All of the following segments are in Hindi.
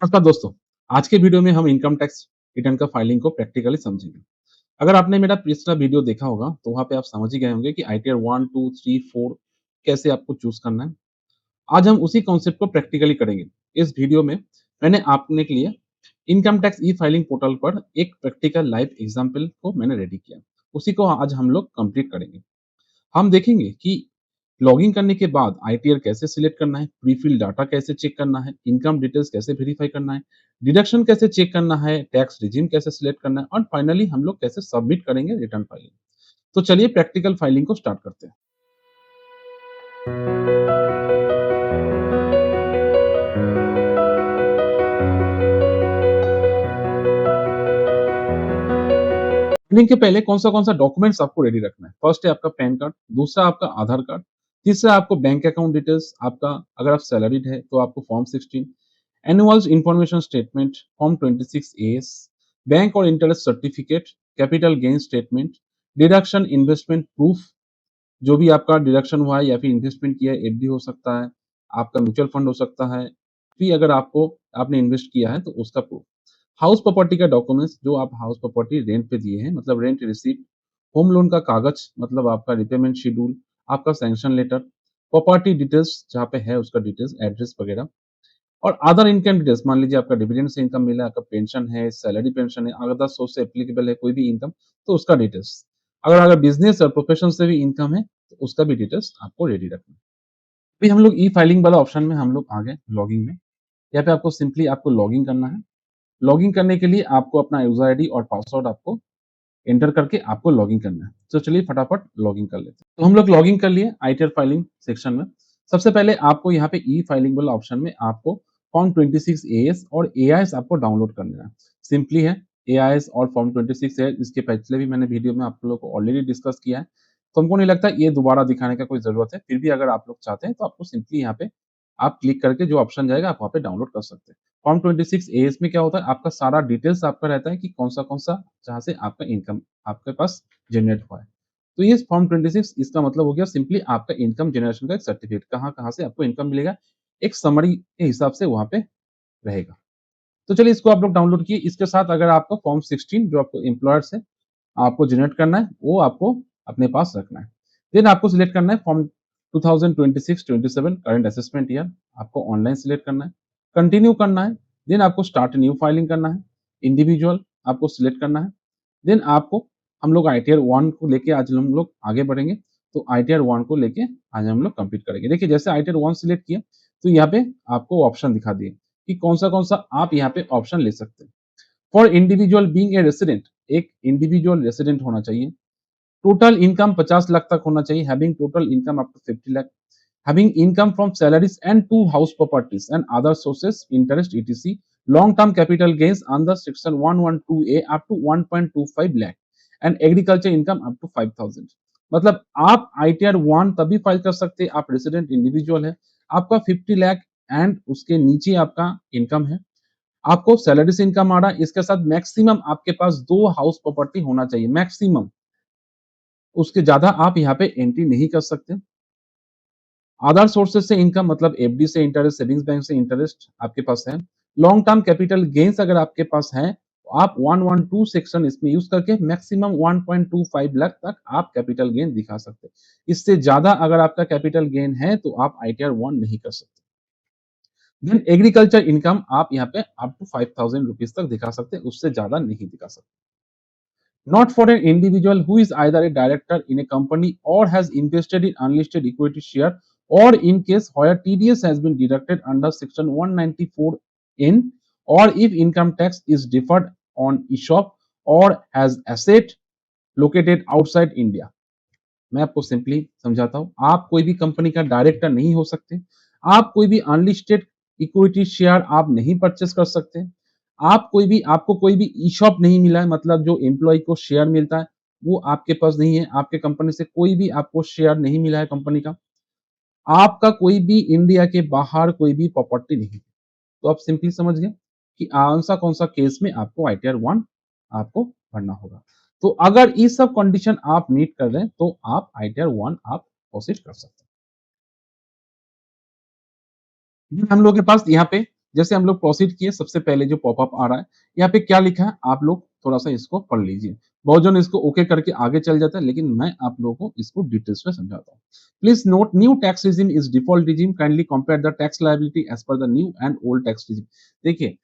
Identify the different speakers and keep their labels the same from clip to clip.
Speaker 1: नमस्कार दोस्तों, आज के वीडियो में हम इनकम टैक्स रिटर्न का फाइलिंग को प्रैक्टिकली समझेंगे। अगर आपने मेरा पिछला वीडियो देखा होगा, तो वहाँ पे आप समझ ही गए होंगे कि आईटीआर 1, 2, 3, 4 कैसे आपको चूज़ करना है। आज हम उसी कॉन्सेप्ट को प्रैक्टिकली करेंगे। इस वीडियो में मैंने आपने के लिए इनकम टैक्स ई-फाइलिंग पोर्टल पर एक प्रैक्टिकल लाइव एग्ज़ाम्पल को मैंने रेडी किया। उसी को आज हम लोग कंप्लीट करेंगे। हम देखेंगे कि लॉगिन करने के बाद आईटीआर कैसे सिलेक्ट करना है, प्री-फिल डाटा कैसे चेक करना है, इनकम डिटेल्स कैसे वेरीफाई करना है, डिडक्शन कैसे चेक करना है, टैक्स रेजिम कैसे सिलेक्ट करना है और फाइनली हम लोग कैसे सबमिट करेंगे रिटर्न फाइलिंग। तो चलिए प्रैक्टिकल फाइलिंग को स्टार्ट करते हैं। फाइलिंग के पहले कौन-सा डॉक्यूमेंट्स आपको रेडी रखना है। फर्स्ट है आपका पैन कार्ड, दूसरा आपका आधार कार्ड, तीसरा आपको बैंक अकाउंट डिटेल्स आपका अगर आप सैलरीड है तो आपको form 16, annual information statement, form 26 AS, bank और interest certificate, capital gain statement, deduction investment proof, जो भी आपका डिडक्शन हुआ है या फिर इन्वेस्टमेंट किया है, एफडी हो सकता है, आपका म्यूचुअल फंड हो सकता है, फिर अगर आपने इन्वेस्ट किया है तो उसका प्रूफ। हाउस प्रॉपर्टी का डॉक्यूमेंट्स जो आप हाउस प्रॉपर्टी रेंट पे दिए हैं मतलब रेंट रिसीप्ट, होम लोन का कागज मतलब आपका रिपेमेंट शेड्यूल, आपका सैंक्शन लेटर, प्रॉपर्टी डिटेल्स जहाँ पे है उसका डिटेल्स, एड्रेस वगैरह और अदर इनकम डिटेल्स मान लीजिए आपका डिविडेंड से इनकम मिला है, आपका पेंशन है, सैलरी पेंशन है, अदर सोर्स से एप्लीकेबल है कोई भी इनकम तो उसका डिटेल्स। अगर बिज़नेस और प्रोफेशन से भी इनकम है तो उसका भी डिटेल्स आपको रेडी रखना है। अभी हम लोग ई-फाइलिंग वाला ऑप्शन में हम लोग आ गए लॉगिन में। यहाँ पे आपको सिंपली आपको लॉगिन करना है। लॉगिन करने के लिए आपको अपना यूज़र आईडी और पासवर्ड आपको एंटर करके आपको लॉगिन करना है। तो चलिए फटाफट लॉगिन कर लेते हैं। तो हम लोग लॉगिन कर लिए आईटीआर फाइलिंग सेक्शन में। सबसे पहले आपको यहाँ पे ई-फाइलिंग वाला ऑप्शन में आपको फॉर्म 26 एएस और एआईएस आपको डाउनलोड करना है। सिंपली है एआईएस और फॉर्म 26 है, इसके पहले भी मैंने वीडियो में आप लोगों को ऑलरेडी डिस्कस किया है। तो हमको नहीं लगता ये दोबारा दिखाने का कोई ज़रूरत है। फिर भी अगर आप लोग चाहते हैं तो आपको सिंपली यहाँ पे आप क्लिक करके जो ऑप्शन जाएगा आप वहाँ पे डाउनलोड कर सकते हैं। फॉर्म 26 एएस में क्या होता है आपका सारा डिटेल्स आपका रहता है कि कौन-सा जहाँ से आपका इनकम आपके पास जनरेट हुआ है। तो ये फॉर्म 26 इसका मतलब हो गया सिंपली आपका इनकम जनरेशन का एक सर्टिफिकेट कहाँ-कहाँ से आपको इनकम मिलेगा, एक समरी के हिसाब से वहाँ पे रहेगा। तो चलिए इसको आप लोग डाउनलोड किए, इसके साथ अगर आपका फॉर्म 16 जो आपको एम्प्लॉयर्स है, आपको जनरेट करना है, वो आपको अपने पास रखना है। देन आपको सिलेक्ट करना है फॉर्म 2026-27 करंट असेसमेंट ईयर, आपको ऑनलाइन सिलेक्ट करना है, कंटिन्यू करना है, देन आपको स्टार्ट न्यू फाइलिंग करना है, इंडिविजुअल आपको सिलेक्ट करना है, देन आपको हम लोग आईटीआर 1 को लेके आज हम लोग आगे बढ़ेंगे, तो आईटीआर 1 को लेके आज हम लोग कंप्लीट करेंगे। देखिए जैसे आईटीआर 1 सिलेक्ट किया, तो यहाँ पे आपको ऑप्शन दिखा दिए कि कौन-सा आप यहाँ पे ऑप्शन ले सकते हैं। For individual being a resident, एक इंडिविजुअल रेसिडेंट होना चाहिए। टोटल इनकम 50 लाख तक होना चाहिए, having total income up to 50 lakh, having income from salaries and two house properties and other sources, interest, etc. Long term capital gains under section 112A up to 1.25 lakh and agriculture income up to 5,000। मतलब आप आईटीआर 1 तभी फाइल कर सकते हैं, आप रेसिडेंट इंडिविजुअल है, आपका 50 लाख एंड उसके नीचे आपका इनकम है, आपको सैलरी से इनकम आ रहा है, इसके साथ मैक्सिमम आपके पास 2 हाउस प्रॉपर्टी होना चाहिए, मैक्सिमम, उसके ज्यादा आप यहाँ पे एंट्री नहीं कर सकते। अदर सोर्सेज से इनकम मतलब एफडी से इंटरेस्ट, सेविंग्स बैंक से इंटरेस्ट आपके पास है। लॉन्ग टर्म कैपिटल गेन्स अगर आपके पास है, तो आप 112 सेक्शन इसमें यूज करके मैक्सिमम 1.25 लाख तक आप कैपिटल गेन दिखा सकते हैं। इससे ज्यादा अगर आपका कैपिटल गेन है तो आप आईटीआर 1 नहीं कर सकते। देन एग्रीकल्चर इनकम आप यहाँ पे अप टू 5,000 रुपीज तक दिखा सकते हैं, उससे ज्यादा नहीं दिखा सकते। Not for an individual who is either a director in a company or has invested in unlisted equity share, or in case where TDS has been deducted under section 194N, or if income tax is deferred on ESOP or has asset located outside India। मैं आपको सिंपली समझाता हूँ, आप कोई भी कंपनी का डायरेक्टर नहीं हो सकते, आप कोई भी अनलिस्टेड इक्विटी शेयर आप नहीं परचेस कर सकते, आपको कोई भी ईशॉप नहीं मिला है मतलब जो एम्प्लॉय को शेयर मिलता है वो आपके पास नहीं है, आपके कंपनी से कोई भी आपको शेयर नहीं मिला है कंपनी का, आपका कोई भी इंडिया के बाहर कोई भी प्रॉपर्टी नहीं है। तो आप सिंपली समझ गए कि कौन सा केस में आपको आईटीआर 1 आपको भरना होगा। तो अगर ये सब कंडीशन आप मीट कर रहे हैं तो आप आईटीआर 1 आप प्रोसीड कर सकते हैं। हम लोग के पास यहाँ पे जैसे हम लोग प्रोसीड किए, सबसे पहले जो पॉपअप आ रहा है, यहाँ पे क्या लिखा है, आप लोग थोड़ा-सा इसको पढ़ लीजिए। बहुत जन इसको ओके करके आगे चल जाता है, लेकिन मैं आप लोगों को इसको डिटेल्स में समझाता हूँ। Please note new tax regime is default regime, kindly compare the tax liability as per the new and old tax regime. देखिए,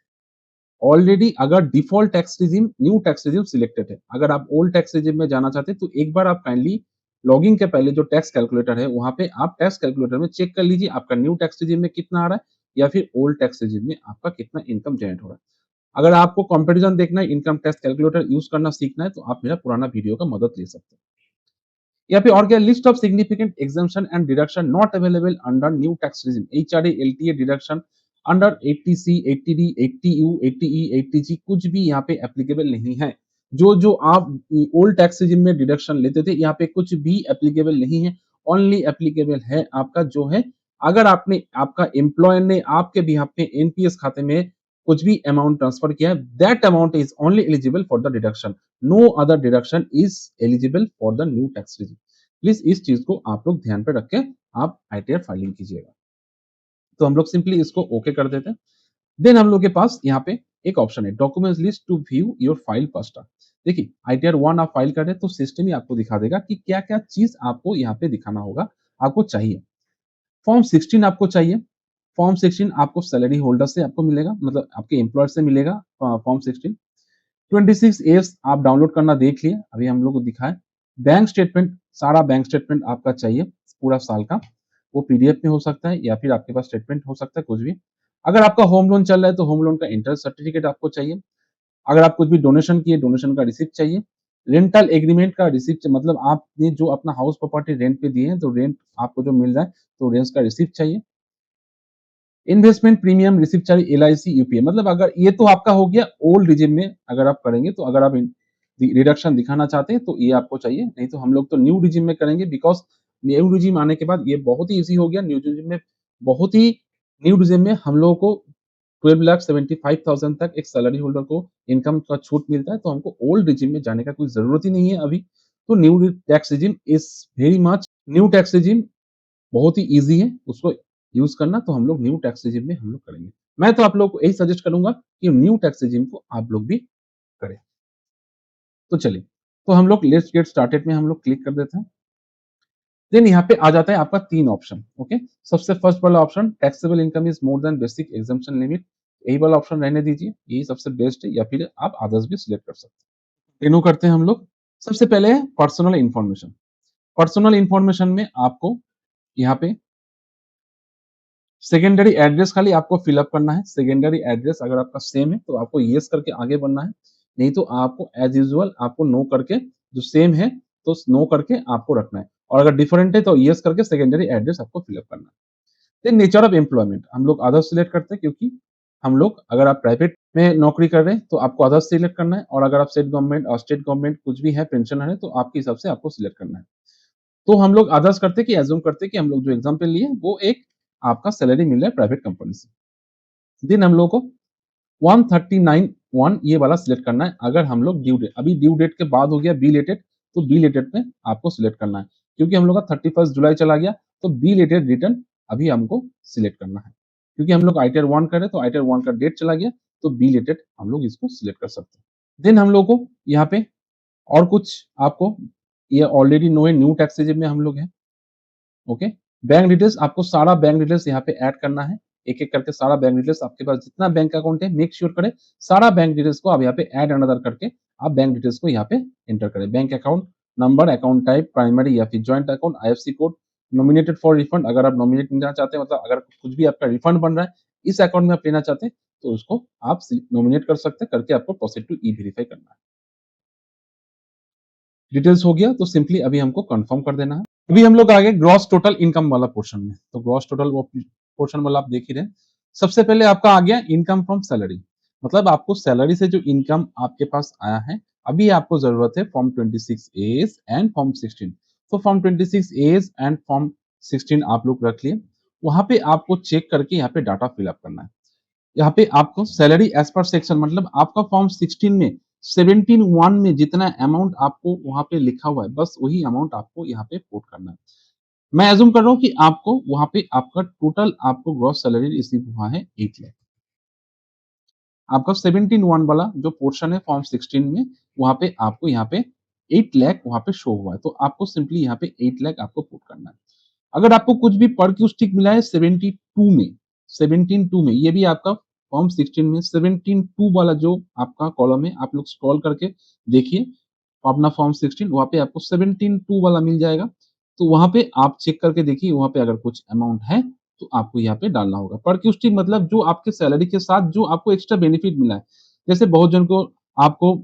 Speaker 1: ऑलरेडी अगर default tax regime, new tax regime selected है, अगर आप ओल्ड टैक्स रेजिम में जाना चाहते हैं, तो एक बार आप काइंडली लॉगिन के पहले जो टैक्स कैलकुलेटर है, वहाँ पे आप टैक्स कैलकुलेटर में चेक कर लीजिए, आपका न्यू टैक्स रेजिम में कितना आ रहा है या फिर ओल्ड टैक्स रेजिम में आपका कितना इनकम जनरेट हो रहा है। अगर आपको कंपैरिज़न देखना है, इनकम टैक्स कैलकुलेटर यूज़ करना सीखना है, तो आप मेरा पुराना वीडियो का मदद ले सकते हैं। यहाँ पे और क्या, list of significant exemption and deduction not available under new tax regime, HRA, LTA deduction under 80सी, 80डी, 80यू, 80ई, 80जी कुछ भी यहाँ पे एप्लीकेबल नहीं है। जो आप ओल्ड टैक्स रेजिम में डिडक्शन लेते थे, यहाँ पे कुछ भी एप्लीकेबल नहीं है। ओनली एप्लीकेबल है आपका जो है, अगर आपने आपका एम्प्लॉयर ने आपके बिहाफ पे एनपीएस खाते में कुछ भी अमाउंट ट्रांसफर किया है, that amount is only eligible for the deduction. No other deduction is eligible for the new tax regime. Please इस चीज को आप लोग ध्यान पे रख के आप आईटीआर फाइलिंग कीजिएगा। तो हम लोग सिंपली इसको ओके कर देते हैं। देन हम लोग के पास यहाँ पे एक ऑप्शन है, documents list to view your file first. देखिए, आईटीआर 1 आप फाइल कर रहे हैं तो सिस्टम ही आपको दिखा देगा कि क्या क्या चीज आपको यहाँ पे दिखाना होगा, आपको चाहिए। फॉर्म 16 आपको चाहिए। फॉर्म 16 आपको सैलरी होल्डर से आपको मिलेगा, मतलब आपके एम्प्लॉयर से मिलेगा। फॉर्म 16 26 एस आप डाउनलोड करना देख लिए, अभी हम लोग को दिखाए। बैंक स्टेटमेंट, सारा बैंक स्टेटमेंट आपका चाहिए पूरा साल का। वो पीडीएफ में हो सकता है या फिर आपके पास स्टेटमेंट हो सकता है, कुछ भी। अगर आपका होम लोन चल रहा है तो होम लोन का इंटरेस्ट सर्टिफिकेट आपको चाहिए। अगर आप कुछ भी डोनेशन किए, डोनेशन का रिसिप्ट चाहिए। रेंटल एग्रीमेंट का रिसिप्ट, मतलब आपने जो अपना हाउस प्रॉपर्टी रेंट पे दिए हैं, तो रेंट आपको जो मिल रहा है, तो रेंट का रिसिप्ट चाहिए। इन्वेस्टमेंट प्रीमियम रिसिप्ट चाहिए, एलआईसी, यूपीए। मतलब अगर ये तो आपका हो गया ओल्ड रिजिम में अगर आप करेंगे, तो अगर आप रिडक्शन दिखाना चाहते हैं तो ये आपको चाहिए। नहीं तो हम लोग तो न्यू रिजिम में करेंगे, बिकॉज न्यू रिजिम आने के बाद ये बहुत ही इजी हो गया। न्यू रिजिम में बहुत ही, न्यू रिजिम में हम लोगों को 12,75,000 तक एक सैलरी होल्डर को इनकम का छूट मिलता है, तो हमको ओल्ड रिजिम में जाने का कोई जरूरत ही नहीं है अभी। तो new tax regime is very much, new tax regime बहुत ही ईज़ी है, उसको यूज़ करना। तो हम लोग न्यू टैक्स रेजिम में हम लोग करेंगे। मैं तो आप लोगों को यही सजेस्ट करूँगा कि न्यू टैक्स रेजिम को आप लोग भी करें। तो चलिए, तो हम लोग लेट्स गेट स्टार्टेड में हम लोग क्लिक कर देते हैं। देन यहाँ पे आ जाता है आपका 3 ऑप्शन, ओके। सबसे फर्स्ट वाला option, taxable income is more than basic exemption limit. यही वाला ऑप्शन रहने दीजिए, यही सबसे बेस्ट है, या फिर आप अदर्स भी सिलेक्ट कर सकते हैं। तीनों करते हैं हम लोग। सबसे पहले है पर्सनल इन्फॉर्मेशन। पर्सनल इन्फॉर्मेशन में आपको यहाँ पे सेकेंडरी एड्रेस खाली आपको फिलअप करना है। सेकेंडरी एड्रेस अगर आपका सेम है तो आपको येस करके आगे बढ़ना है, नहीं तो आपको एज यूजुअल आपको नो करके, जो सेम है तो नो करके आपको रखना है, और अगर डिफरेंट है तो येस करके सेकेंडरी एड्रेस आपको फिलअप करना है। देन नेचर ऑफ एम्प्लॉयमेंट हम लोग अदर्स सिलेक्ट करते हैं, क्योंकि हम लोग अगर आप प्राइवेट में नौकरी कर रहे हैं तो आपको अदर्स सिलेक्ट करना है, और अगर आप स्टेट गवर्नमेंट और स्टेट गवर्नमेंट कुछ भी है, पेंशनर है, तो आपके हिसाब से आपको सिलेक्ट करना है। तो हम लोग अदर्स करते हैं कि एज्यूम करते हैं कि हम लोग जो एग्जाम्पल लिए वो एक आपका सैलरी मिल रहा है प्राइवेट कंपनी से। देन हम लोग को 139(1) ये वाला सिलेक्ट करना है। अगर हम लोग ड्यू डेट, अभी ड्यू डेट के बाद हो गया बी लेटेड, तो बी लेटेड में आपको सिलेक्ट करना है, क्योंकि हम लोग का 31 जुलाई चला गया, तो बी लेटेड रिटर्न अभी हमको सिलेक्ट करना है। क्योंकि हम लोग आईटीआर 1 कर रहे हैं, तो आईटीआर 1 का डेट चला गया, तो बी लेटेड हम लोग इसको सिलेक्ट कर सकते हैं। देन हम लोग को यहाँ पे और कुछ आपको, ये ऑलरेडी नो है, न्यू टैक्स रेजिम में हम लोग हैं, ओके। बैंक डिटेल्स, आपको सारा बैंक डिटेल्स यहाँ पे ऐड करना है, एक एक करके सारा बैंक डिटेल्स। आपके पास जितना बैंक अकाउंट है, मेक श्योर करें सारा बैंक डिटेल्स को आप यहाँ पे ऐड अनदर करके आप बैंक डिटेल्स को यहाँ पे एंटर करें। Bank account number, account type, primary या फिर joint account, IFSC code, nominated for refund, अगर आप नॉमिनेट लेना चाहते हैं, मतलब अगर कुछ भी आपका रिफंड बन रहा है इस अकाउंट में आप लेना चाहते हैं, तो उसको आप नॉमिनेट कर सकते हैं, करके आपको प्रोसीड टू ई वेरीफाई करना है। डिटेल्स हो गया, तो सिंपली अभी हमको कंफर्म कर देना है। अभी हम लोग आगे ग्रॉस टोटल इनकम वाला पोर्शन में, तो ग्रॉस टोटल पोर्शन वाला आप देख ही रहे हैं। सबसे पहले आपका आ गया इनकम फ्रॉम सैलरी, मतलब आपको सैलरी से जो इनकम आपके पास आया है, अभी आपको जरूरत है फॉर्म 26 एज एंड फॉर्म 16। तो फॉर्म 26 एज एंड फॉर्म 16 आप लोग रख लिए, वहां पे आपको चेक करके यहाँ पे डाटा फिलअप करना है। यहाँ पे आपको सैलरी एज पर सेक्शन, मतलब आपका फॉर्म 16 में 17(1) में जितना अमाउंट आपको वहां पे लिखा हुआ है, बस वही अमाउंट आपको यहाँ पे पुट करना है। मैं एज्यूम कर रहा हूँ कि आपको वहां पे आपका टोटल आपको ग्रॉस सैलरी रिसीव हुआ है 8 लाख, आपका 17(1) वाला जो पोर्शन है फॉर्म 16 में, वहाँ पे आपको यहाँ पे 8 लाख वहाँ पे शो हुआ है। तो आपको सिंपली यहाँ पे 8 लाख आपको पुट करना है। अगर आपको कुछ भी पर क्यूस्टिक मिला है 72 में, 17(2) में, ये भी आपका फॉर्म 16 में 17(2) वाला जो आपका कॉलम है, आप लोग स्क्रॉल करके देखिए अपना फॉर्म 16, वहाँ पे आपको 17(2) वाला मिल जाएगा। तो वहाँ पे आप चेक करके देखिए, वहाँ पे अगर कुछ अमाउंट है, तो आपको यहाँ पे डालना होगा। पर क्यूस्टिक मतलब जो आपके सैलरी के साथ जो आपको एक्स्ट्रा बेनिफिट मिला है। जैसे बहुत जन को आपको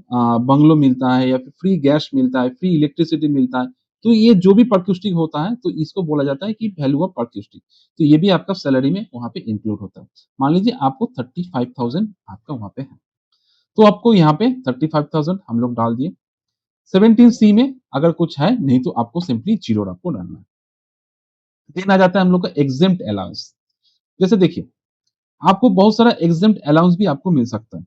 Speaker 1: बंगलो मिलता है या फिर फ्री गैस मिलता है, फ्री इलेक्ट्रिसिटी मिलता है। तो ये जो भी परक्यूस्टिक होता है, तो इसको बोला जाता है कि वैल्यू ऑफ परक्यूस्टिक। तो ये भी आपका सैलरी में वहाँ पे इंक्लूड होता है। मान लीजिए आपको 35,000 आपका वहाँ पे है। तो आपको यहाँ पे 35,000 हम लोग डाल दिए। 17 सी में अगर कुछ है, नहीं तो आपको सिंपली जीरो आपको डालना है। देन आ जाता है हम लोग का एग्जेम्प्ट अलाउंस। जैसे देखिए, आपको बहुत सारा एग्जेम्प्ट अलाउंस भी आपको मिल सकता है।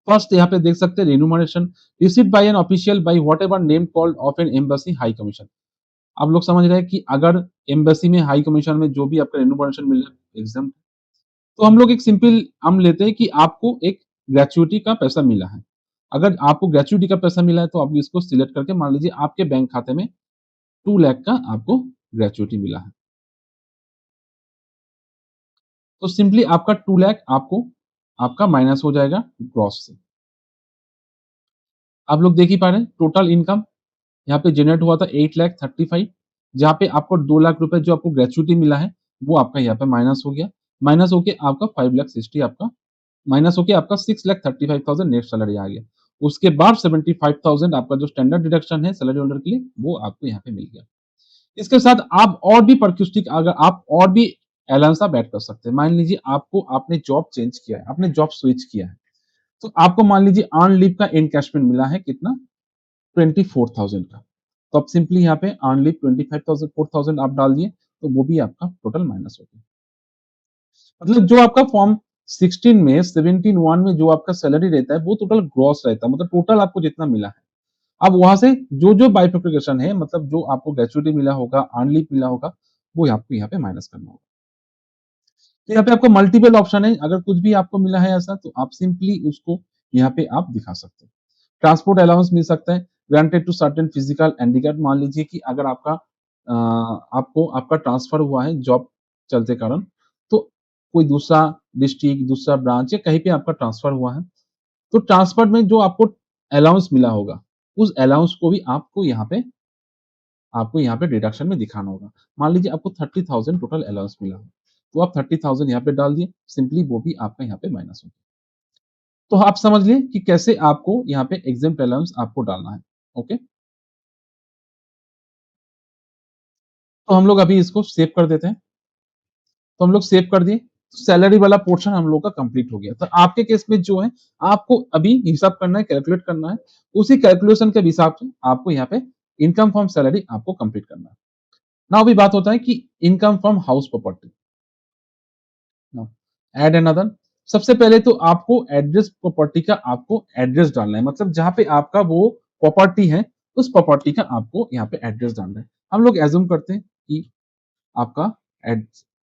Speaker 1: फर्स्ट यहाँ पे देख सकते हैं remuneration received by an official by whatever name called of an embassy high commission. आप लोग समझ रहे हैं कि अगर एम्बेसी में हाई कमीशन में जो भी आपका रिन्यूमरेशन मिल रहा है एग्जेम्प्ट, तो हम लोग एक सिंपल हम लेते हैं कि आपको एक ग्रेचुइटी का पैसा मिला है। अगर आपको ग्रेचुइटी का पैसा मिला है, तो आप इसको सिलेक्ट करके मान लीजिए आपके बैंक खाते में 2 लाख का आपको ग्रेचुइटी मिला है। तो सिंपली आपका 2 लाख आपको आपका माइनस हो जाएगा ग्रॉस से। आप लोग देख ही पा रहे हैं टोटल इनकम यहाँ पे जनरेट हुआ था 8,35,000, जहाँ पे आपको 2 लाख रुपए जो आपको ग्रेचुइटी मिला है, वो आपका यहाँ पे माइनस हो गया। माइनस होके आपका 5,60,000 आपका माइनस होके आपका 6,35,000 नेट सैलरी आ गया। उसके बाद 75,000 आपका जो स्टैंडर्ड डिडक्शन है सैलरी होल्डर के लिए, वो आपको यहाँ पे मिल गया। इसके साथ आप और भी परक्यूस्टिक अगर आप और भी अलाउंस आप ऐड कर सकते हैं। मान लीजिए आपको आपने जॉब चेंज किया है, आपने जॉब स्विच किया है, तो आपको मान लीजिए अर्न लीव का एनकैशमेंट मिला है कितना 24,000 का। तो आप सिंपली यहाँ पे अर्न लीव 25,000 4,000 आप डाल दिए, तो वो भी आपका टोटल माइनस हो गया। मतलब जो आपका फॉर्म 16 में 17(1) में जो आपका सैलरी रहता है, वो टोटल ग्रॉस रहता है, मतलब टोटल आपको जितना मिला है। अब वहां से जो बाइफर्केशन है, मतलब जो आपको ग्रेचुइटी मिला होगा, अर्न लीव मिला होगा, वो आपको यहाँ पे माइनस करना होगा। तो यहाँ पे आपको मल्टीपल ऑप्शन है, अगर कुछ भी आपको मिला है ऐसा, तो आप सिंपली उसको यहाँ पे आप दिखा सकते हैं। ट्रांसपोर्ट अलाउंस मिल सकता है, granted to certain physical handicap. मान लीजिए कि अगर आपका आपको आपका ट्रांसफर हुआ है जॉब चलते कारण, तो कोई दूसरा डिस्ट्रिक्ट, दूसरा ब्रांच या कहीं पे आपका ट्रांसफर हुआ है, तो ट्रांसफर में जो आपको अलाउंस मिला होगा, उस अलाउंस को भी आपको यहाँ पे डिडक्शन में दिखाना होगा। मान लीजिए आपको 30,000 टोटल अलाउंस मिला हो, तो आप 30,000 यहाँ पे डाल दिए, सिंपली वो भी आपका यहाँ पे माइनस हो गया। तो आप समझ लिए कि कैसे आपको यहाँ पे एग्जेम्प्ट अलाउंस आपको डालना है। ओके, तो हम लोग अभी इसको सेव कर देते हैं। तो हम लोग सेव कर दिए, सैलरी वाला पोर्शन हम लोग का कंप्लीट हो गया। तो आपके केस में जो है, आपको अभी हिसाब करना है, कैलकुलेट करना है। उसी कैलकुलेशन के हिसाब से आपको यहाँ पे इनकम फ्रॉम सैलरी आपको कंप्लीट करना है। नाउ अभी बात होता है कि income from house property. Add another, सबसे पहले तो आपको एड्रेस प्रॉपर्टी का आपको एड्रेस डालना है, मतलब जहां पे आपका वो प्रॉपर्टी है, उस प्रॉपर्टी का आपको यहाँ पे एड्रेस डालना है। हम लोग एज्यूम करते हैं कि आपका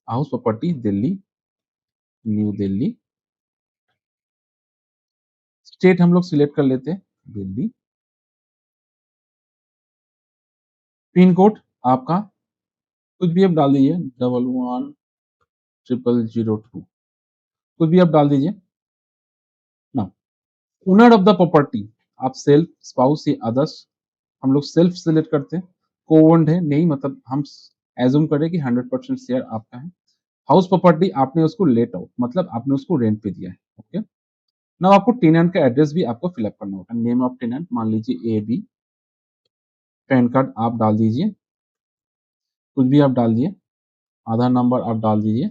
Speaker 1: house property Delhi, new Delhi, state हम लोग सिलेक्ट कर लेते हैं दिल्ली, पिन कोड आपका कुछ भी आप डाल दीजिए 110002, कुछ भी आप डाल दीजिए ना। ओनर ऑफ द प्रॉपर्टी आप सेल्फ, स्पाउस या अदर्स, हम लोग सेल्फ सिलेक्ट करते हैं। को-ओन्ड है नहीं, मतलब हम एज्यूम करें कि 100% शेयर आपका है। हाउस प्रॉपर्टी आपने उसको लेट आउट, मतलब आपने उसको रेंट पे दिया है। ओके, नाउ आपको टेनेंट का एड्रेस भी आपको फिल अप करना होगा। नेम ऑफ टेनेंट मान लीजिए ए बी, पैन कार्ड आप डाल दीजिए, कुछ भी आप डाल दिए, आधार नंबर आप डाल दीजिए।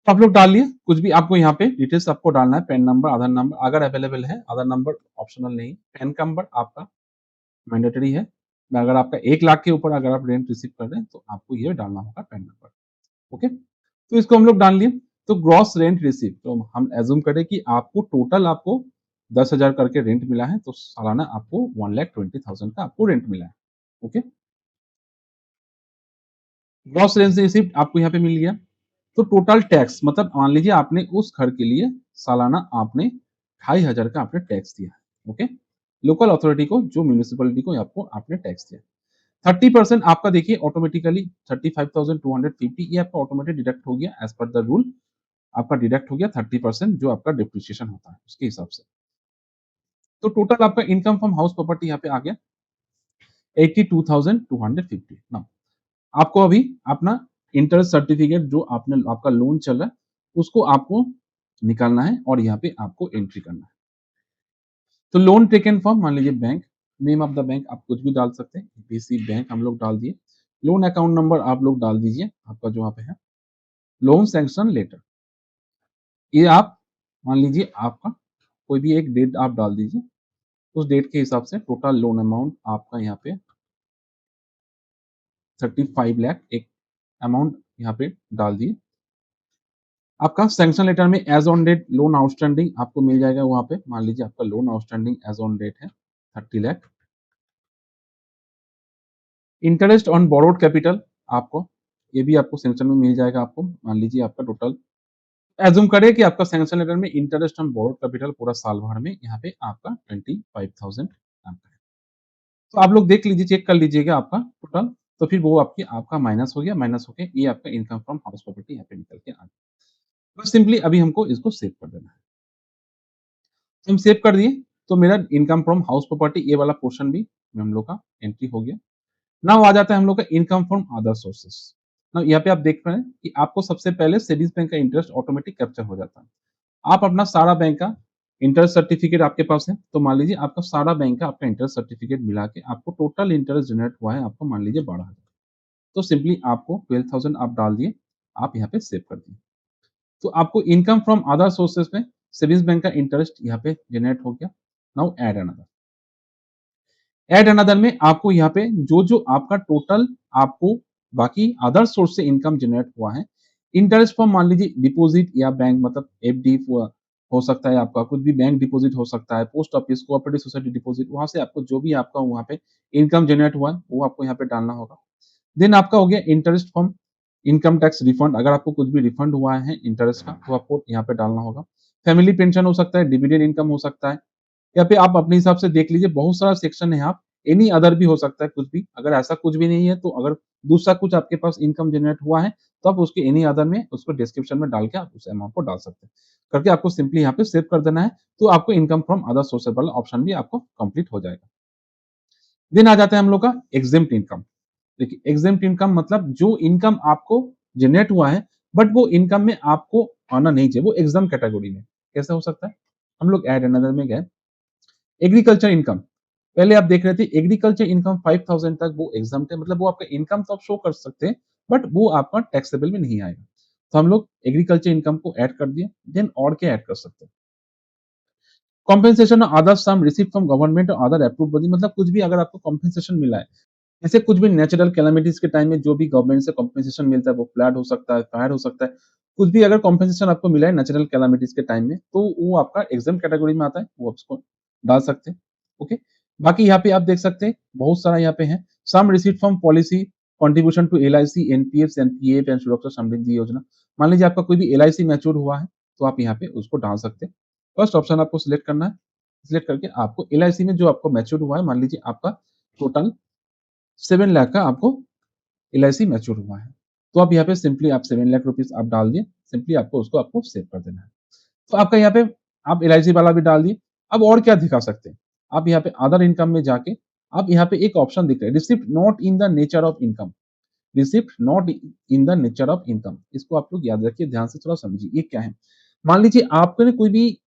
Speaker 1: तो आप लोग डाल लिए, कुछ भी आपको यहाँ पे डिटेल्स आपको डालना है, पैन नंबर, आधार नंबर अगर अवेलेबल है, आधार नंबर ऑप्शनल नहीं, पैन नंबर आपका मैंडेटरी है। अगर आपका 1 लाख के ऊपर अगर आप रेंट रिसीव कर रहे हैं, तो आपको ये डालना होगा पैन नंबर। ओके, तो इसको हम लोग डाल लिए। तो ग्रॉस रेंट रिसीव, तो हम एज्यूम करें कि आपको टोटल आपको 10,000 करके रेंट मिला है, तो सालाना आपको 1,20,000 का आपको रेंट मिला है। ओके, ग्रॉस रेंट रिसीव आपको यहाँ पे मिल गया। तो टोटल टैक्स मतलब मान लीजिए आपने उस घर के लिए सालाना आपने 2500 का आपने टैक्स दिया, ओके? लोकल अथॉरिटी को जो म्युनिसिपैलिटी को आपको आपने टैक्स दिया। 30% आपका देखिए ऑटोमेटिकली 35,250 ये आपका ऑटोमेटिक डिडक्ट हो गया एज़ पर द रूल आपका डिडक्ट हो गया 30% जो आपका डिप्रिसिएशन होता है, उसके हिसाब से। तो टोटल आपका इनकम फ्रॉम हाउस प्रॉपर्टी यहाँ पे आ गया 82,250 नाउ आपको अभी अपना इंटरेस्ट सर्टिफिकेट जो आपने आपका लोन चल रहा है, उसको आपको निकालना है और यहाँ पे आपको एंट्री करना है। तो लोन टेकन फ्रॉम मान लीजिए bank, name of the bank आप कुछ भी डाल सकते हैं, बीसी बैंक हम लोग डाल दिए। लोन अकाउंट नंबर आप लोग डाल दीजिए, आपका जो यहाँ पे है। लोन सैंक्शन लेटर, ये आप मान लीजिए आपका कोई भी एक डेट आप डाल दीजिए, उस डेट के हिसाब से टोटल लोन अमाउंट आपका यहाँ पे 35 लाख एक अमाउंट यहाँ पे डाल दिए। आपका सैंक्शन लेटर में as on date loan outstanding आपको मिल जाएगा वहाँ पे, मान लीजिए आपका loan outstanding as on date है 30 lakh. Interest on borrowed capital आपको ये भी आपको सैंक्शन में मिल जाएगा आपको, मान लीजिए आपका टोटल एज्यूम करें कि आपका सैंक्शन लेटर में इंटरेस्ट ऑन बोरोड कैपिटल पूरा साल भर में यहाँ पे आपका 25,000 आता है। तो आप लोग देख लीजिए, चेक कर लीजिएगा आपका टोटल, तो फिर वो आपका माइनस हो गया, माइनस होके ये आपका इनकम फ्रॉम हाउस प्रॉपर्टी यहाँ पे निकल के आ गया। बस सिंपली अभी हमको इसको सेव कर देना है। हम सेव कर दिए, तो मेरा इनकम फ्रॉम हाउस प्रॉपर्टी ये वाला पोर्शन भी हम लोग का एंट्री हो गया। नाउ आ जाता है हम लोग का income from other sources. Now यहाँ पे आप देख रहे हैं कि आपको सबसे पहले सेविंग्स बैंक का इंटरेस्ट ऑटोमेटिक कैप्चर हो जाता है। आप अपना सारा बैंक का इंटरेस्ट सर्टिफिकेट आपके पास है, तो मान लीजिए आपका सारा बैंक का आपका इंटरेस्ट सर्टिफिकेट मिला के आपको टोटल इंटरेस्ट जनरेट हुआ है आपको मान लीजिए 12,000। तो सिंपली आपको 12,000 आप डाल दिए, आप यहाँ पे सेव कर दिए। तो आपको इनकम फ्रॉम अदर सोर्सेस में सेविंग्स बैंक का इंटरेस्ट यहाँ पे जनरेट हो गया। Now add another, add another में आपको यहाँ पे जो आपका टोटल आपको बाकी अदर सोर्स से इनकम जनरेट हुआ है, इंटरेस्ट फ्रॉम मान लीजिए डिपॉजिट या बैंक मतलब एफडी हो सकता है, आपका कुछ भी बैंक डिपॉजिट हो सकता है, post office, cooperative society deposit, वहां से आपको जो भी आपका वहां पे इनकम जनरेट हुआ है वो आपको यहाँ पे डालना होगा। देन आपका हो गया interest from income tax refund, अगर आपको कुछ भी रिफंड हुआ है इंटरेस्ट का तो आपको यहाँ पे डालना होगा। फैमिली पेंशन हो सकता है, डिविडेंड इनकम हो सकता है, या फिर आप अपने हिसाब से देख लीजिए, बहुत सारा सेक्शन है, आप एनी अदर भी हो सकता है कुछ भी। अगर ऐसा कुछ भी नहीं है तो अगर दूसरा कुछ आपके पास इनकम जनरेट हुआ है तो आप उसके एनी अदर में उसको डिस्क्रिप्शन में डाल के आप उस अमाउंट को डाल सकते हैं। करके आपको सिंपली यहाँ पे सेव कर देना है, तो आपको इनकम फ्रॉम अदर सोर्सेज वाला ऑप्शन भी आपको कंप्लीट हो जाएगा। देन आ जाता है हम लोग का एग्जेम्प्ट इनकम। देखिए एग्जेम्प्ट इनकम मतलब जो इनकम आपको जनरेट हुआ है बट वो इनकम में आपको आना नहीं चाहिए, वो एग्जाम कैटेगरी में कैसे हो सकता है। हम लोग ऐड अनदर में गए, एग्रीकल्चर इनकम, पहले आप देख रहे थे एग्रीकल्चर इनकम 5,000 तक वो एग्जाम्प्ट है, मतलब वो आपका इनकम तो आप शो कर सकते हैं बट वो आपका टैक्सेबल में नहीं आएगा। तो हम लोग एग्रीकल्चर इनकम को ऐड कर दिए। देन और क्या ऐड कर सकते हैं, compensation other sum receive from government और अदर अप्रूव्ड बॉडी, मतलब कुछ भी अगर आपको कॉम्पेंसेशन मिला है, जैसे कुछ भी नेचुरल कैलामिटीज के टाइम में जो भी गवर्नमेंट से कॉम्पेंसेशन मिलता है, वो फ्लड हो सकता है, फायर हो सकता है, कुछ भी अगर कॉम्पेंसेशन आपको मिला है नेचुरल कैलामिटीज के टाइम में तो वो आपका एग्जाम कैटेगरी में आता है, वो आप उसको डाल सकते हैं। ओके, बाकी यहाँ पे आप देख सकते हैं बहुत सारा यहाँ पे है, some receipt from policy contribution to LIC NPF NPF and Suraksha Samriddhi योजना, मान लीजिए आपका कोई भी एलआईसी मैच्योर हुआ है तो आप यहाँ पे उसको डाल सकते हैं। फर्स्ट ऑप्शन आपको सिलेक्ट करना है, सिलेक्ट करके आपको एलआईसी में जो आपको मैच्योर हुआ है, मान लीजिए आपका टोटल 7 लाख का आपको एलआईसी मैच्योर हुआ है, तो आप यहाँ पे सिंपली आप 7 लाख रुपीस आप डाल दिए, सिंपली आपको उसको आपको सेव कर देना है। तो आपका यहाँ पे आप एलआईसी वाला भी डाल दिए। अब और क्या दिखा सकते हैं, आप यहाँ पे अदर इनकम में जाके आप यहाँ पे एक ऑप्शन दिख रहा है, receipt not in the nature of income, receipt not in the nature of income, इसको आप लोग याद रखिए, ध्यान से थोड़ा समझिए ये क्या है। मान लीजिए आपने कोई भी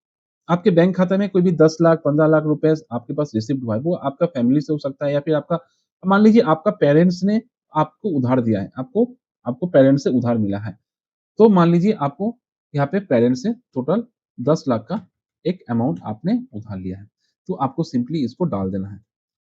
Speaker 1: आपके बैंक खाते में कोई भी 10 लाख 15 लाख रुपए आपके पास रिसिप्ट हुआ है, वो आपका फैमिली से हो सकता है या फिर आपका मान लीजिए आपका पेरेंट्स ने आपको उधार दिया है, आपको आपको पेरेंट्स से उधार मिला है, तो मान लीजिए आपको यहाँ पे पेरेंट्स से टोटल 10 लाख का एक अमाउंट आपने उधार लिया है, तो आपको सिंपली इसको डाल देना है।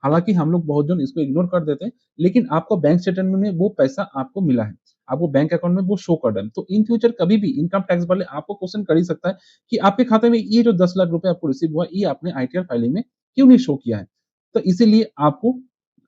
Speaker 1: हालाँकि हम लोग बहुत जन इसको इग्नोर कर देते हैं, लेकिन आपको बैंक स्टेटमेंट में वो पैसा आपको मिला है, आपको बैंक अकाउंट में वो शो कर रहा है। तो इन फ्यूचर कभी भी इनकम टैक्स वाले आपको क्वेश्चन कर ही सकता है कि आपके खाते में ये जो 10 लाख रुपए आपको रिसीव हुआ, ये आपने आईटीआर फाइलिंग में क्यों नहीं शो किया है? तो इसीलिए आपको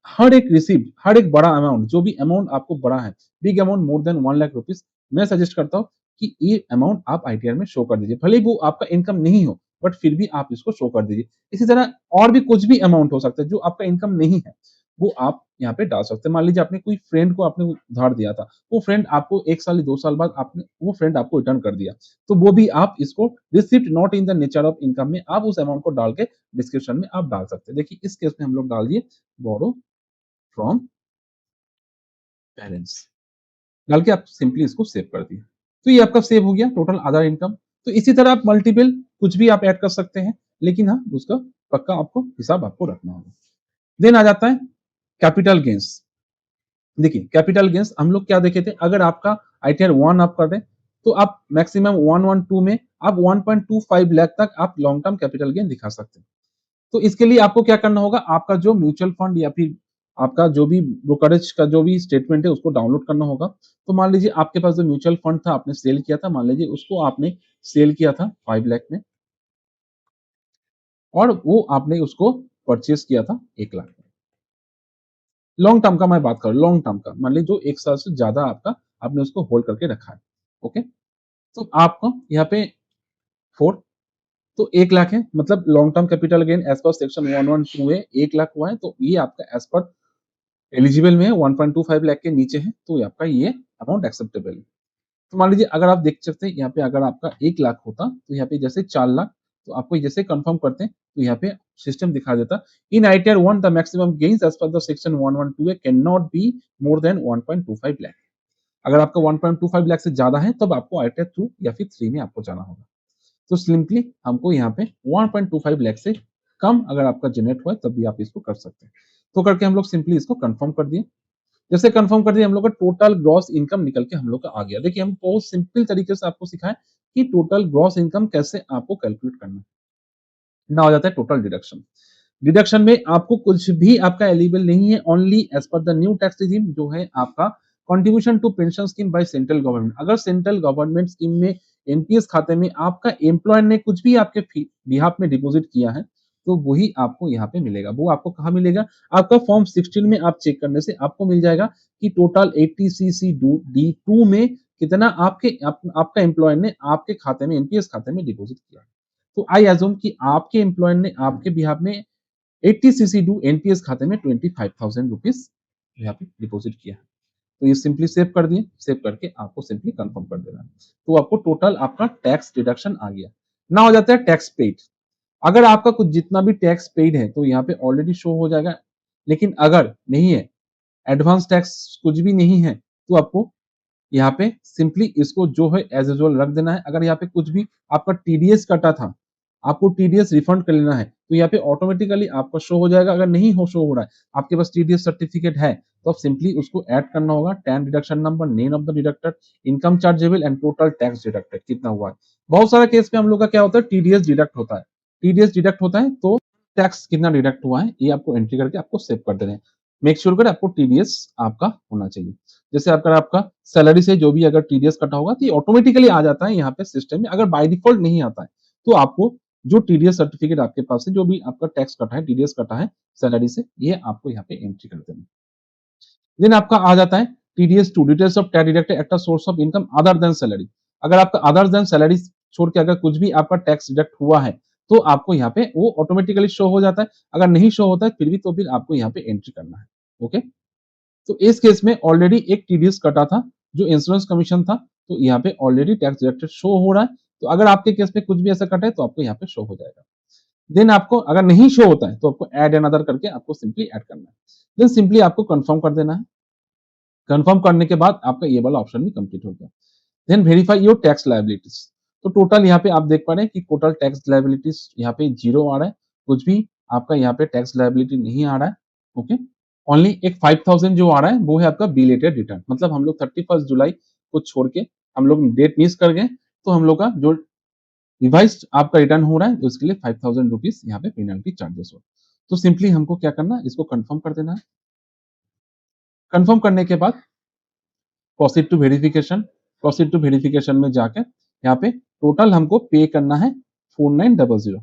Speaker 1: हर एक रिसीप्ट, हर एक बड़ा अमाउंट, जो भी अमाउंट आपको बड़ा है, big amount more than 1 lakh rupees, मैं सजेस्ट करता हूँ कि ये अमाउंट आप आईटीआर में शो कर दीजिए। भले ही वो आपका इनकम नहीं हो, बट फिर भी आप इसको शो कर दीजिए। इसी तरह और भी कुछ भी अमाउंट हो सकता है जो आपका इनकम नहीं है, वो आप यहाँ पे डाल सकते हैं। मान लीजिए आपने कोई फ्रेंड को आपने उधार दिया था, वो फ्रेंड आपको 1 साल या 2 साल बाद आपने वो फ्रेंड आपको रिटर्न कर दिया। तो वो भी आप इसको receipt not in the nature of income में आप उस अमाउंट को डाल के डिस्क्रिप्शन में आप डाल सकते हैं। देखिए इस केस में हम लोग डाल दिए बोरो फ्रॉम पेरेंट्स, डाल के आप सिंपली इसको सेव कर दिए। तो ये आपका सेव हो गया टोटल अदर इनकम। तो इसी तरह आप मल्टीपल कुछ भी आप ऐड कर सकते हैं, लेकिन हाँ, उसका पक्का आपको हिसाब आपको रखना होगा। देन आ जाता है कैपिटल गेन्स। देखिए कैपिटल गेन्स हम लोग क्या देखे थे, अगर आपका आईटीआर 1 आप कर रहे हैं, तो आप मैक्सिमम 112 में आप 1.25 लाख तक आप लॉन्ग टर्म कैपिटल गेन दिखा सकते हैं। तो इसके लिए आपको क्या करना होगा, आपका जो म्यूचुअल फंड या फिर आपका जो भी ब्रोकरेज का जो भी स्टेटमेंट है उसको डाउनलोड करना होगा। तो मान लीजिए आपके पास जो म्यूचुअल फंड था आपने सेल किया था, मान लीजिए उसको आपने सेल किया था 5 लाख में और वो आपने उसको परचेज किया था 1 लाख में। लॉन्ग टर्म का मैं बात कर रहा हूँ, लॉन्ग टर्म का मान लीजिए जो 1 साल से ज्यादा आपका आपने उसको होल्ड करके रखा है। ओके, तो आपको यहाँ पे 4 तो 1 लाख है, मतलब long term capital gain as per section 112 है 1 लाख हुआ है, तो ये आपका एज पर एलिजिबल में है, 1.25 लाख के नीचे है, तो ये आपका ये अमाउंट एक्सेप्टेबल है। तो मान लीजिए अगर आप देख सकते हैं यहाँ पे अगर आपका 1 लाख होता तो यहाँ पे जैसे 4 लाख, तो आपको जैसे कंफर्म करते हैं तो यहाँ पे सिस्टम दिखा देता in ITR 1 the maximum gains as per the section 112 can not be more than 1.25 lakh. अगर आपका 1.25 लाख से ज्यादा है तब आपको आईटीआर 2 या फिर 3 में आपको जाना होगा। तो सिंपली हमको यहाँ पे 1.25 लाख से कम अगर आपका जनरेट हुआ है तब भी आप इसको कर सकते हैं। तो करके हम लोग सिंपली इसको कंफर्म कर दिए। जैसे कंफर्म कर दिया हम लोग का टोटल ग्रॉस इनकम निकल के हम लोग का आ गया। देखिए हम बहुत सिंपल तरीके से आपको सिखाएं कि टोटल ग्रॉस इनकम कैसे आपको कैलकुलेट करना है। ना हो जाता है टोटल डिडक्शन। डिडक्शन में आपको कुछ भी आपका एलिजिबल नहीं है, only as per the new tax regime जो है आपका contribution to pension scheme by central government. अगर सेंट्रल गवर्नमेंट स्कीम में एनपीएस खाते में आपका एम्प्लॉयर ने कुछ भी आपके बिहाफ में डिपॉजिट किया है, तो वही आपको यहाँ पे मिलेगा। वो आपको कहाँ मिलेगा, आपका फॉर्म 16 में आप चेक करने से आपको मिल जाएगा कि टोटल 80cc D2 में कितना आपका एम्प्लॉयर ने आपके खाते में एनपीएस खाते में डिपॉजिट किया। तो आई एज्यूम कि आपके एम्प्लॉयर ने आपके बिहाफ में 80cc डू एनपीएस खाते में 25,000 रुपीज यहाँ पे डिपॉजिट किया है। तो ये सिंपली सेव कर दिए, सेव करके आपको सिंपली कंफर्म कर देना है। तो आपको टोटल आपका टैक्स डिडक्शन आ गया। ना हो जाता है टैक्स पेड। अगर आपका कुछ जितना भी टैक्स पेड है तो यहाँ पे ऑलरेडी शो हो जाएगा, लेकिन अगर नहीं है, एडवांस टैक्स कुछ भी नहीं है, तो आपको यहाँ पे सिंपली इसको जो है एज यूजुअल रख देना है। अगर यहाँ पे कुछ भी आपका टीडीएस कटा था, आपको टीडीएस रिफंड कर लेना है, तो यहाँ पे ऑटोमेटिकली आपका शो हो जाएगा। अगर नहीं हो शो हो रहा है, आपके पास टीडीएस सर्टिफिकेट है, तो आप सिंपली उसको ऐड करना होगा। Tan deduction number, name of the deductor, income chargeable and total tax deducted कितना हुआ है। बहुत सारा केस में हम लोग का क्या होता है, टीडीएस डिडक्ट होता है। टीडीएस डिडक्ट होता है तो टैक्स कितना डिडक्ट हुआ है ये आपको एंट्री करके आपको सेव कर देना है। मेक श्योर करें आपको टीडीएस आपका होना चाहिए। जैसे अगर आपका सैलरी से जो भी अगर टीडीएस कटा होगा तो ये ऑटोमेटिकली आ जाता है यहाँ पे सिस्टम में। अगर बाय डिफॉल्ट नहीं आता है तो आपको जो टीडीएस सर्टिफिकेट आपके पास है, जो भी आपका टैक्स कटा है, टीडीएस कटा है सैलरी से, ये आपको यहाँ पे एंट्री कर देना। देन आपका आ जाता है TDS 2 details of tax deducted at a source of income other than salary. अगर आपका अदर देन सैलरी छोड़ के अगर कुछ भी आपका टैक्स डिडक्ट हुआ है, तो आपको यहाँ पे वो ऑटोमेटिकली शो हो जाता है। अगर नहीं शो होता है फिर भी, तो फिर आपको यहाँ पे एंट्री करना है। ओके, तो इस केस में ऑलरेडी एक टीडीएस कटा था जो इंश्योरेंस कमीशन था, तो यहाँ पे ऑलरेडी टैक्स डिडक्टेड शो हो रहा है। तो अगर आपके केस में कुछ भी ऐसा कटा है तो आपको यहाँ पे शो हो जाएगा। देन आपको अगर नहीं शो होता है तो आपको ऐड एंड अदर करके आपको सिंपली ऐड करना है। देन सिंपली आपको कंफर्म कर देना है। कंफर्म करने के बाद आपका ये वाला ऑप्शन भी कंप्लीट हो गया। Then verify your tax liabilities. तो टोटल यहाँ पे आप देख पा रहे हैं कि टोटल टैक्स लायबिलिटीज यहाँ पे 0 आ रहा है, कुछ भी आपका यहाँ पे टैक्स लायबिलिटी नहीं आ रहा है। ओके, ओनली एक 5,000 जो आ रहा है वो है आपका बिलेटेड रिटर्न, मतलब हम लोग 31 जुलाई को छोड़ के हम लोग डेट मिस कर गए, तो हम लोग का जो रिवाइज आपका रिटर्न हो रहा है तो इसके लिए 5,000 रुपीज यहाँ पे पेनल्टी चार्जेस हो। तो सिंपली हमको क्या करना है, इसको कंफर्म कर देना है। कंफर्म करने के बाद proceed to verification. Proceed to verification में जाकर यहाँ पे टोटल हमको पे करना है 4900।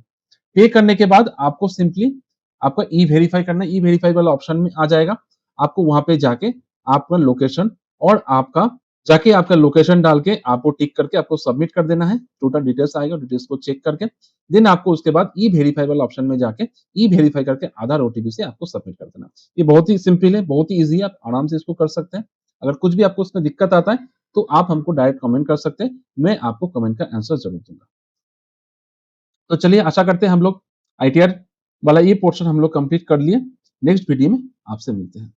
Speaker 1: पे करने के बाद आपको सिंपली आपका ई वेरीफाई करना है। ई वेरीफाई वाला ऑप्शन में आ जाएगा, आपको वहां पे जाके आपका लोकेशन और आपका जाके आपका लोकेशन डाल के आपको टिक करके आपको सबमिट कर देना है। टोटल डिटेल्स आएगा, डिटेल्स को चेक करके देन आपको उसके बाद ई-वेरिफाई वाला ऑप्शन में जाके ई-वेरिफाई करके आधार ओटीपी से आपको सबमिट कर देना। ये बहुत ही सिंपल है, बहुत ही ईज़ी है, आप आराम से इसको कर सकते हैं। अगर कुछ भी आपको उसमें दिक्कत आता है, तो आप हमको डायरेक्ट कमेंट कर सकते हैं, मैं आपको कमेंट का आंसर ज़रूर दूँगा। तो चलिए आशा करते हैं हम लोग आईटीआर वाला ये पोर्शन हम लोग कंप्लीट कर लिए। नेक्स्ट वीडियो में आपसे मिलते हैं।